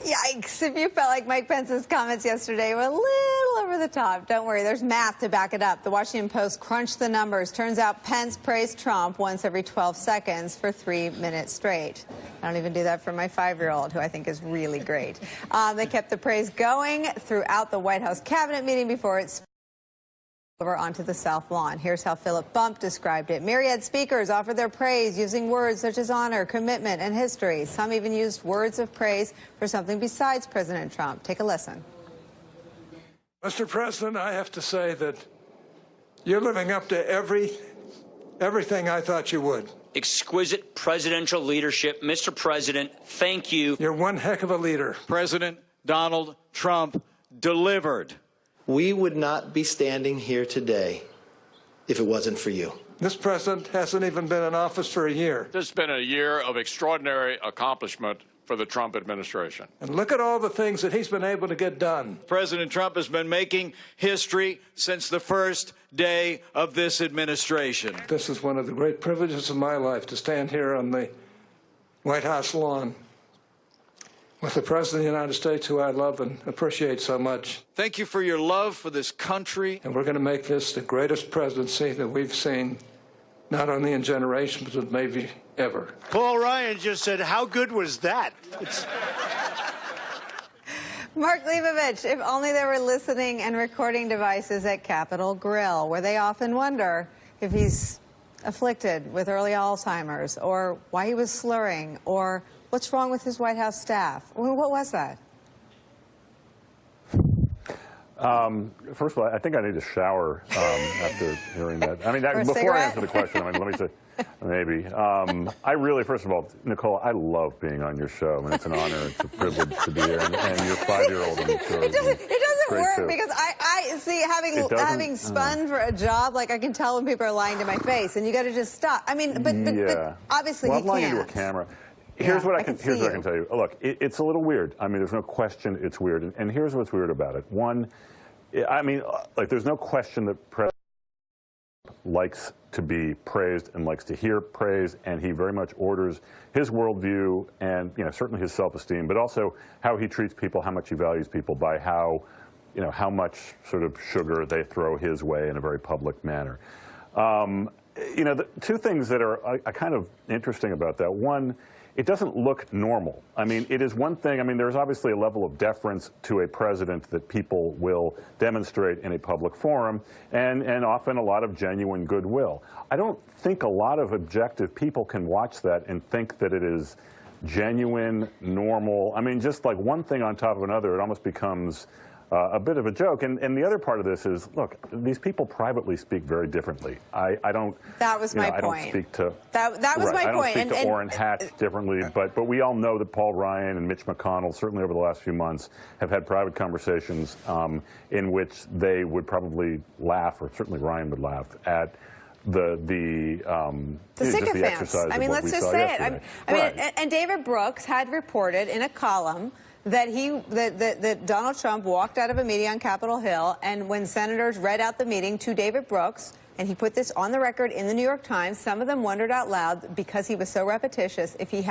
Yikes. If you felt like Mike Pence's comments yesterday were a little over the top, don't worry. There's math to back it up. The Washington Post crunched the numbers. Turns out Pence praised Trump once every 12 seconds for 3 minutes straight. I don't even do that for my 5-year-old, who I think is really great. They kept the praise going throughout the White House cabinet meeting before it spilled over onto the South Lawn. Here's how Philip Bump described it. Myriad speakers offered their praise using words such as honor, commitment, and history. Some even used words of praise for something besides President Trump. Take a listen. Mr. President, I have to say that you're living up to everything I thought you would. Exquisite presidential leadership. Mr. President, thank you. You're one heck of a leader. President Donald Trump delivered. We would not be standing here today if it wasn't for you. This president hasn't even been in office for a year. This has been a year of extraordinary accomplishment for the Trump administration. And look at all the things that he's been able to get done. President Trump has been making history since the first day of this administration. This is one of the great privileges of my life, to stand here on the White House lawn with the President of the United States, who I love and appreciate so much. Thank you for your love for this country. And we're going to make this the greatest presidency that we've seen, not only in generations, but maybe ever. Paul Ryan just said, how good was that? Mark Leibovich, if only there were listening and recording devices at Capitol Grill, where they often wonder if he's afflicted with early Alzheimer's, or why he was slurring, or what's wrong with his White House staff. Well, what was that? First of all, I think I need a shower after hearing that. I mean, before I answer the question, let me say, maybe. I really, first of all, Nicole, I love being on your show. I mean, it's an honor, it's a privilege to be here, and your 5-year-old, I'm sure. It doesn't work too. Because I see, having spun for a job, like, I can tell when people are lying to my face, and you got to just stop. I mean, but obviously well, he I'm lying can't. into a camera. Here's what I can tell you. Look, it's a little weird. I mean, there's no question it's weird. And here's what's weird about it. One, I mean, like, there's no question that President likes to be praised and likes to hear praise, and he very much orders his worldview and, you know, certainly his self-esteem, but also how he treats people, how much he values people by how, you know, how much sort of sugar they throw his way in a very public manner. You know, the two things that are kind of interesting about that. One, it doesn't look normal. I mean, it is one thing. I mean, there's obviously a level of deference to a president that people will demonstrate in a public forum, and often a lot of genuine goodwill. I don't think a lot of objective people can watch that and think that it is genuine, normal. I mean, just like one thing on top of another, it almost becomes a bit of a joke. And the other part of this is, look, these people privately speak very differently. I don't. That was my point. I don't speak to. That was my point. I don't speak to Orrin Hatch differently, but we all know that Paul Ryan and Mitch McConnell, certainly over the last few months, have had private conversations in which they would probably laugh, or certainly Ryan would laugh at the sycophants. I mean, let's just say it. I mean, and David Brooks had reported in a column that that Donald Trump walked out of a meeting on Capitol Hill, and when senators read out the meeting to David Brooks, and he put this on the record in the New York Times, some of them wondered out loud, because he was so repetitious, if he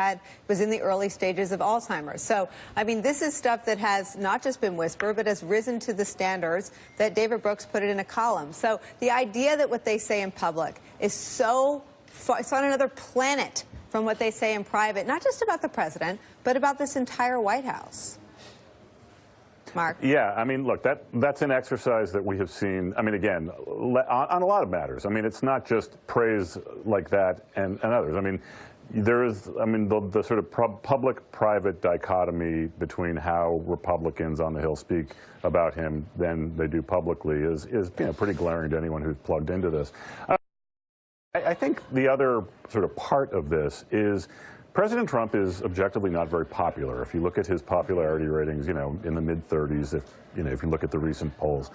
was in the early stages of Alzheimer's. So, I mean, this is stuff that has not just been whispered, but has risen to the standards that David Brooks put it in a column. So the idea that what they say in public is so far, it's on another planet from what they say in private, not just about the president, but about this entire White House. Mark? Yeah, I mean, look, that's an exercise that we have seen, I mean, again, on a lot of matters. I mean, it's not just praise like that and others. I mean, there is, I mean, the sort of public-private dichotomy between how Republicans on the Hill speak about him than they do publicly is you know, pretty glaring to anyone who's plugged into this. I think the other sort of part of this is President Trump is objectively not very popular. If you look at his popularity ratings, you know, in the mid-30s, if you look at the recent polls.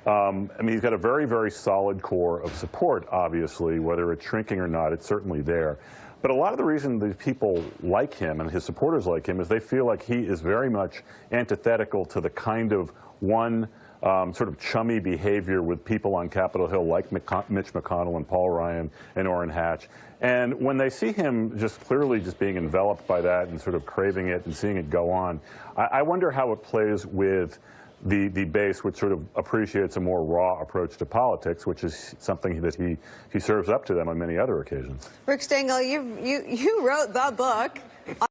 I mean, he's got a very, very solid core of support, obviously, whether it's shrinking or not, it's certainly there. But a lot of the reason these people like him and his supporters like him is they feel like he is very much antithetical to the kind of one sort of chummy behavior with people on Capitol Hill like Mitch McConnell and Paul Ryan and Orrin Hatch. And when they see him just clearly just being enveloped by that and sort of craving it and seeing it go on, I wonder how it plays with the base, which sort of appreciates a more raw approach to politics, which is something that he serves up to them on many other occasions. Rick Stengel, you wrote the book.